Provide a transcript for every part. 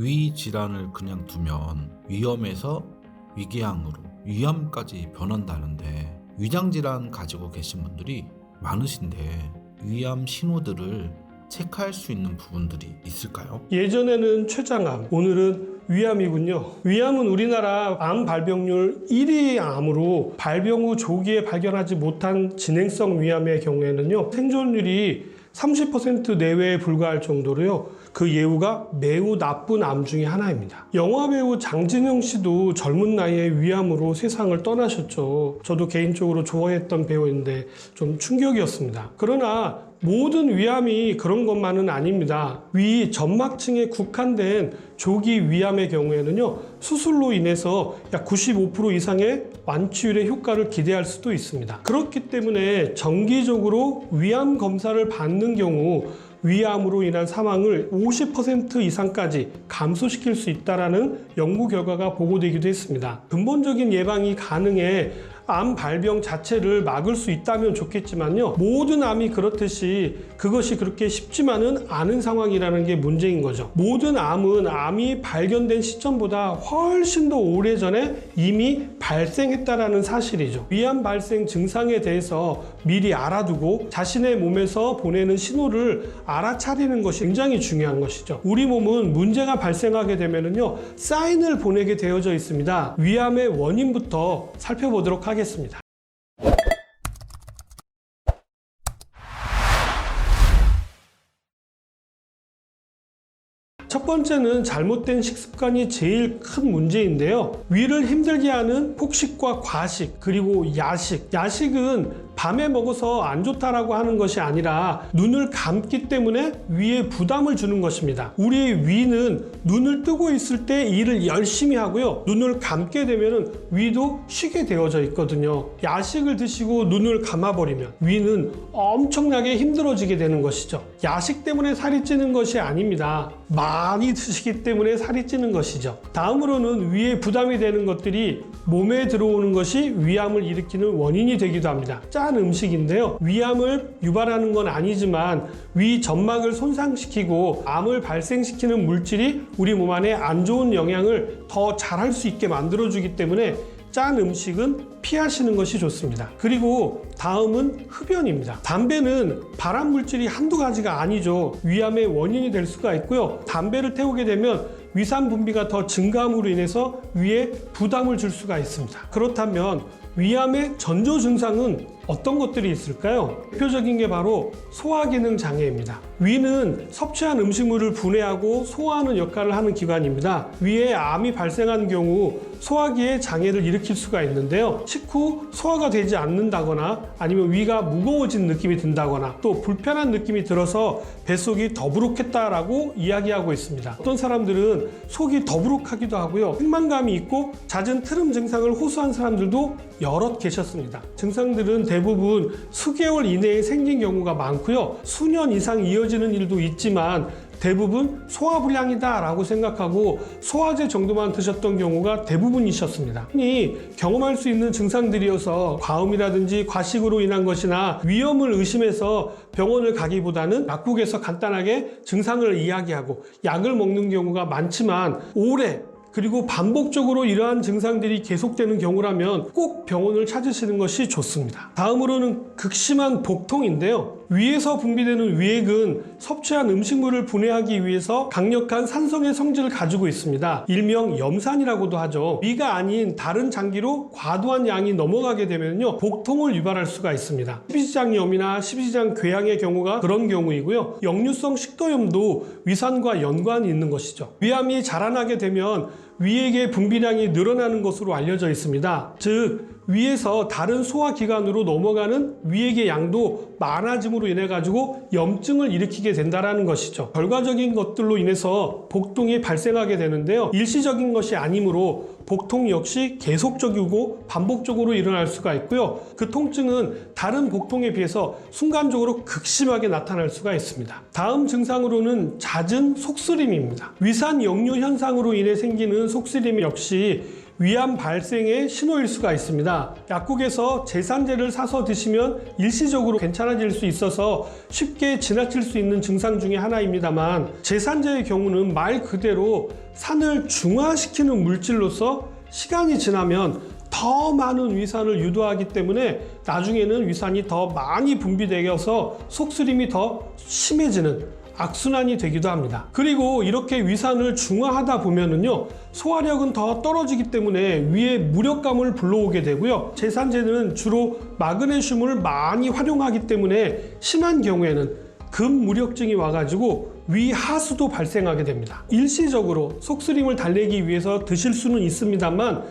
위 질환을 그냥 두면 위염에서 위궤양으로 위암까지 변한다는데 위장 질환 가지고 계신 분들이 많으신데 위암 신호들을 체크할 수 있는 부분들이 있을까요? 예전에는 췌장암, 오늘은 위암이군요. 위암은 우리나라 암 발병률 1위 암으로 발병 후 조기에 발견하지 못한 진행성 위암의 경우에는요, 생존율이 30% 내외에 불과할 정도로요, 그 예후가 매우 나쁜 암 중에 하나입니다. 영화배우 장진영 씨도 젊은 나이에 위암으로 세상을 떠나셨죠. 저도 개인적으로 좋아했던 배우인데 좀 충격이었습니다. 그러나 모든 위암이 그런 것만은 아닙니다. 위 점막층에 국한된 조기 위암의 경우에는요, 수술로 인해서 약 95% 이상의 완치율의 효과를 기대할 수도 있습니다. 그렇기 때문에 정기적으로 위암 검사를 받는 경우 위암으로 인한 사망을 50% 이상까지 감소시킬 수 있다는 연구 결과가 보고되기도 했습니다. 근본적인 예방이 가능해 암 발병 자체를 막을 수 있다면 좋겠지만요, 모든 암이 그렇듯이 그것이 그렇게 쉽지만은 않은 상황이라는 게 문제인 거죠. 모든 암은 암이 발견된 시점보다 훨씬 더 오래전에 이미 발생했다라는 사실이죠. 위암 발생 증상에 대해서 미리 알아두고 자신의 몸에서 보내는 신호를 알아차리는 것이 굉장히 중요한 것이죠. 우리 몸은 문제가 발생하게 되면은요, 사인을 보내게 되어져 있습니다. 위암의 원인부터 살펴보도록 하겠습니다. 첫 번째는 잘못된 식습관이 제일 큰 문제인데요. 위를 힘들게 하는 폭식과 과식, 그리고 야식. 야식은 밤에 먹어서 안 좋다라고 하는 것이 아니라 눈을 감기 때문에 위에 부담을 주는 것입니다. 우리의 위는 눈을 뜨고 있을 때 일을 열심히 하고요, 눈을 감게 되면 위도 쉬게 되어져 있거든요. 야식을 드시고 눈을 감아버리면 위는 엄청나게 힘들어지게 되는 것이죠. 야식 때문에 살이 찌는 것이 아닙니다. 많이 드시기 때문에 살이 찌는 것이죠. 다음으로는 위에 부담이 되는 것들이 몸에 들어오는 것이 위암을 일으키는 원인이 되기도 합니다. 짠 음식인데요, 위암을 유발하는 건 아니지만 위 점막을 손상시키고 암을 발생시키는 물질이 우리 몸 안에 안 좋은 영향을 더 잘할 수 있게 만들어주기 때문에 짠 음식은 피하시는 것이 좋습니다. 그리고 다음은 흡연입니다. 담배는 발암 물질이 한두 가지가 아니죠. 위암의 원인이 될 수가 있고요, 담배를 태우게 되면 위산 분비가 더 증가함으로 인해서 위에 부담을 줄 수가 있습니다. 그렇다면 위암의 전조 증상은 어떤 것들이 있을까요? 대표적인 게 바로 소화기능 장애입니다. 위는 섭취한 음식물을 분해하고 소화하는 역할을 하는 기관입니다. 위에 암이 발생한 경우 소화기에 장애를 일으킬 수가 있는데요, 식후 소화가 되지 않는다거나 아니면 위가 무거워진 느낌이 든다거나 또 불편한 느낌이 들어서 뱃속이 더부룩했다라고 이야기하고 있습니다. 어떤 사람들은 속이 더부룩하기도 하고요, 행만감이 있고 잦은 트름 증상을 호소한 사람들도 여럿 계셨습니다. 증상들은 대부분 수개월 이내에 생긴 경우가 많고요, 수년 이상 이어지는 일도 있지만 대부분 소화불량이다 라고 생각하고 소화제 정도만 드셨던 경우가 대부분이셨습니다. 흔히 경험할 수 있는 증상들이어서 과음이라든지 과식으로 인한 것이나 위염을 의심해서 병원을 가기보다는 약국에서 간단하게 증상을 이야기하고 약을 먹는 경우가 많지만 오래 그리고 반복적으로 이러한 증상들이 계속되는 경우라면 꼭 병원을 찾으시는 것이 좋습니다. 다음으로는 극심한 복통인데요, 위에서 분비되는 위액은 섭취한 음식물을 분해하기 위해서 강력한 산성의 성질을 가지고 있습니다. 일명 염산이라고도 하죠. 위가 아닌 다른 장기로 과도한 양이 넘어가게 되면요, 복통을 유발할 수가 있습니다. 십이지장염이나 십이지장 궤양의 경우가 그런 경우이고요, 역류성 식도염도 위산과 연관이 있는 것이죠. 위암이 자라나게 되면 위액의 분비량이 늘어나는 것으로 알려져 있습니다. 즉 위에서 다른 소화기관으로 넘어가는 위액의 양도 많아짐으로 인해 가지고 염증을 일으키게 된다는 것이죠. 결과적인 것들로 인해서 복통이 발생하게 되는데요, 일시적인 것이 아니므로 복통 역시 계속적이고 반복적으로 일어날 수가 있고요, 그 통증은 다른 복통에 비해서 순간적으로 극심하게 나타날 수가 있습니다. 다음 증상으로는 잦은 속쓰림입니다. 위산 역류 현상으로 인해 생기는 있는 속쓰림 역시 위암 발생의 신호일 수가 있습니다. 약국에서 제산제를 사서 드시면 일시적으로 괜찮아질 수 있어서 쉽게 지나칠 수 있는 증상 중에 하나입니다만, 제산제의 경우는 말 그대로 산을 중화시키는 물질로서 시간이 지나면 더 많은 위산을 유도하기 때문에 나중에는 위산이 더 많이 분비되어서 속쓰림이 더 심해지는 악순환이 되기도 합니다. 그리고 이렇게 위산을 중화하다 보면은요, 소화력은 더 떨어지기 때문에 위에 무력감을 불러오게 되고요. 제산제는 주로 마그네슘을 많이 활용하기 때문에 심한 경우에는 급무력증이 와가지고 위 하수도 발생하게 됩니다. 일시적으로 속쓰림을 달래기 위해서 드실 수는 있습니다만,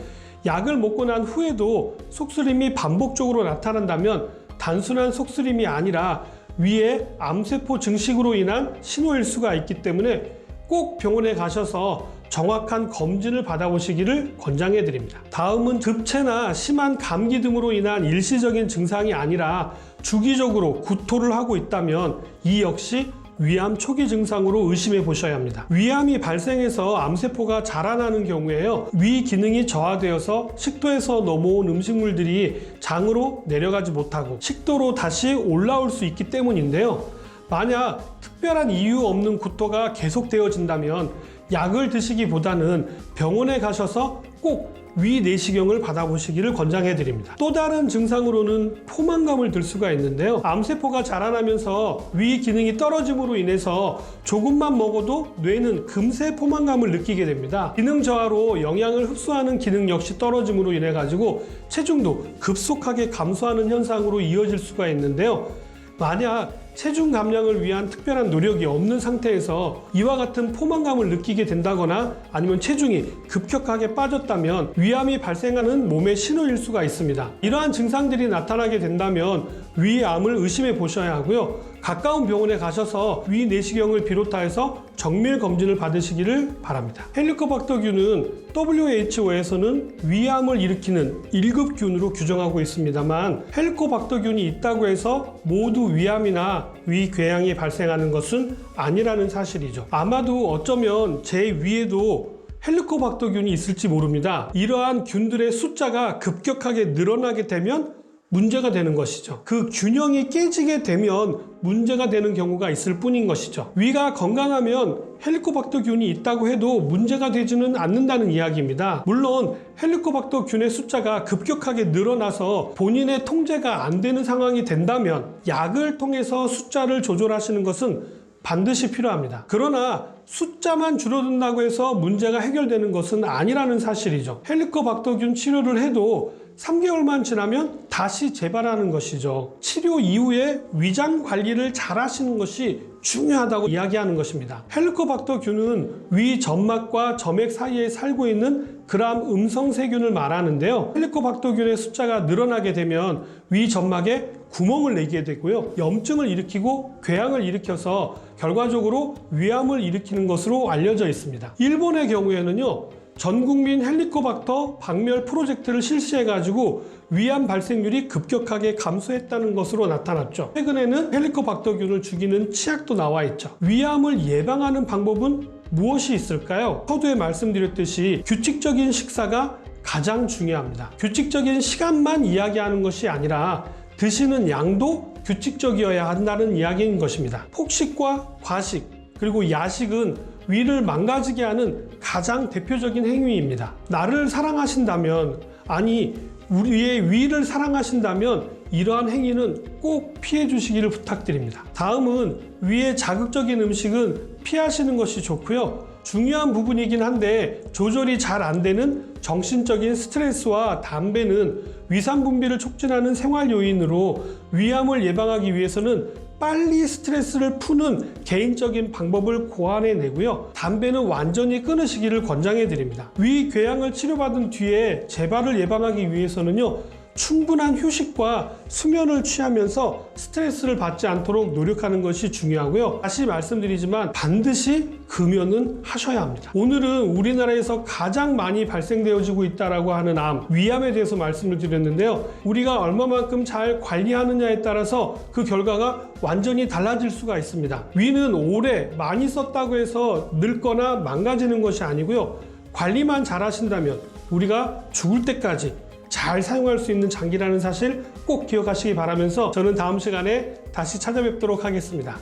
약을 먹고 난 후에도 속쓰림이 반복적으로 나타난다면 단순한 속쓰림이 아니라 위에 암세포 증식으로 인한 신호일 수가 있기 때문에 꼭 병원에 가셔서 정확한 검진을 받아보시기를 권장해 드립니다. 다음은 급체나 심한 감기 등으로 인한 일시적인 증상이 아니라 주기적으로 구토를 하고 있다면 이 역시 위암 초기 증상으로 의심해 보셔야 합니다. 위암이 발생해서 암세포가 자라나는 경우에요, 위 기능이 저하되어서 식도에서 넘어온 음식물들이 장으로 내려가지 못하고 식도로 다시 올라올 수 있기 때문인데요. 만약 특별한 이유 없는 구토가 계속되어진다면 약을 드시기보다는 병원에 가셔서 꼭 위 내시경을 받아보시기를 권장해 드립니다. 또 다른 증상으로는 포만감을 들 수가 있는데요, 암세포가 자라나면서 위 기능이 떨어짐으로 인해서 조금만 먹어도 뇌는 금세 포만감을 느끼게 됩니다. 기능 저하로 영양을 흡수하는 기능 역시 떨어짐으로 인해 가지고 체중도 급속하게 감소하는 현상으로 이어질 수가 있는데요, 만약 체중 감량을 위한 특별한 노력이 없는 상태에서 이와 같은 포만감을 느끼게 된다거나 아니면 체중이 급격하게 빠졌다면 위암이 발생하는 몸의 신호일 수가 있습니다. 이러한 증상들이 나타나게 된다면 위암을 의심해 보셔야 하고요, 가까운 병원에 가셔서 위 내시경을 비롯하여서 정밀 검진을 받으시기를 바랍니다. 헬리코박터균은 WHO에서는 위암을 일으키는 1급균으로 규정하고 있습니다만, 헬리코박터균이 있다고 해서 모두 위암이나 위궤양이 발생하는 것은 아니라는 사실이죠. 아마도 어쩌면 제 위에도 헬리코박터균이 있을지 모릅니다. 이러한 균들의 숫자가 급격하게 늘어나게 되면 문제가 되는 것이죠. 그 균형이 깨지게 되면 문제가 되는 경우가 있을 뿐인 것이죠. 위가 건강하면 헬리코박터균이 있다고 해도 문제가 되지는 않는다는 이야기입니다. 물론 헬리코박터균의 숫자가 급격하게 늘어나서 본인의 통제가 안 되는 상황이 된다면 약을 통해서 숫자를 조절하시는 것은 반드시 필요합니다. 그러나 숫자만 줄어든다고 해서 문제가 해결되는 것은 아니라는 사실이죠. 헬리코박터균 치료를 해도 3개월만 지나면 다시 재발하는 것이죠. 치료 이후에 위장 관리를 잘 하시는 것이 중요하다고 이야기하는 것입니다. 헬리코박터균은 위 점막과 점액 사이에 살고 있는 gram 음성 세균을 말하는데요, 헬리코박터균의 숫자가 늘어나게 되면 위 점막에 구멍을 내게 되고요, 염증을 일으키고 궤양을 일으켜서 결과적으로 위암을 일으키는 것으로 알려져 있습니다. 일본의 경우에는요, 전국민 헬리코박터 박멸 프로젝트를 실시해가지고 위암 발생률이 급격하게 감소했다는 것으로 나타났죠. 최근에는 헬리코박터균을 죽이는 치약도 나와 있죠. 위암을 예방하는 방법은 무엇이 있을까요? 서두에 말씀드렸듯이 규칙적인 식사가 가장 중요합니다. 규칙적인 시간만 이야기하는 것이 아니라 드시는 양도 규칙적이어야 한다는 이야기인 것입니다. 폭식과 과식 그리고 야식은 위를 망가지게 하는 가장 대표적인 행위입니다. 나를 사랑하신다면, 아니 우리의 위를 사랑하신다면 이러한 행위는 꼭 피해 주시기를 부탁드립니다. 다음은 위의 자극적인 음식은 피하시는 것이 좋고요, 중요한 부분이긴 한데 조절이 잘 안 되는 정신적인 스트레스와 담배는 위산 분비를 촉진하는 생활 요인으로 위암을 예방하기 위해서는 빨리 스트레스를 푸는 개인적인 방법을 고안해내고요, 담배는 완전히 끊으시기를 권장해 드립니다. 위궤양을 치료받은 뒤에 재발을 예방하기 위해서는요, 충분한 휴식과 수면을 취하면서 스트레스를 받지 않도록 노력하는 것이 중요하고요, 다시 말씀드리지만 반드시 금연은 하셔야 합니다. 오늘은 우리나라에서 가장 많이 발생되어지고 있다고 하는 암, 위암에 대해서 말씀을 드렸는데요, 우리가 얼마만큼 잘 관리하느냐에 따라서 그 결과가 완전히 달라질 수가 있습니다. 위는 오래 많이 썼다고 해서 늙거나 망가지는 것이 아니고요, 관리만 잘 하신다면 우리가 죽을 때까지 잘 사용할 수 있는 장기라는 사실 꼭 기억하시기 바라면서 저는 다음 시간에 다시 찾아뵙도록 하겠습니다.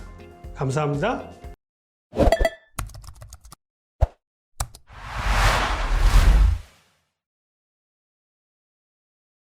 감사합니다.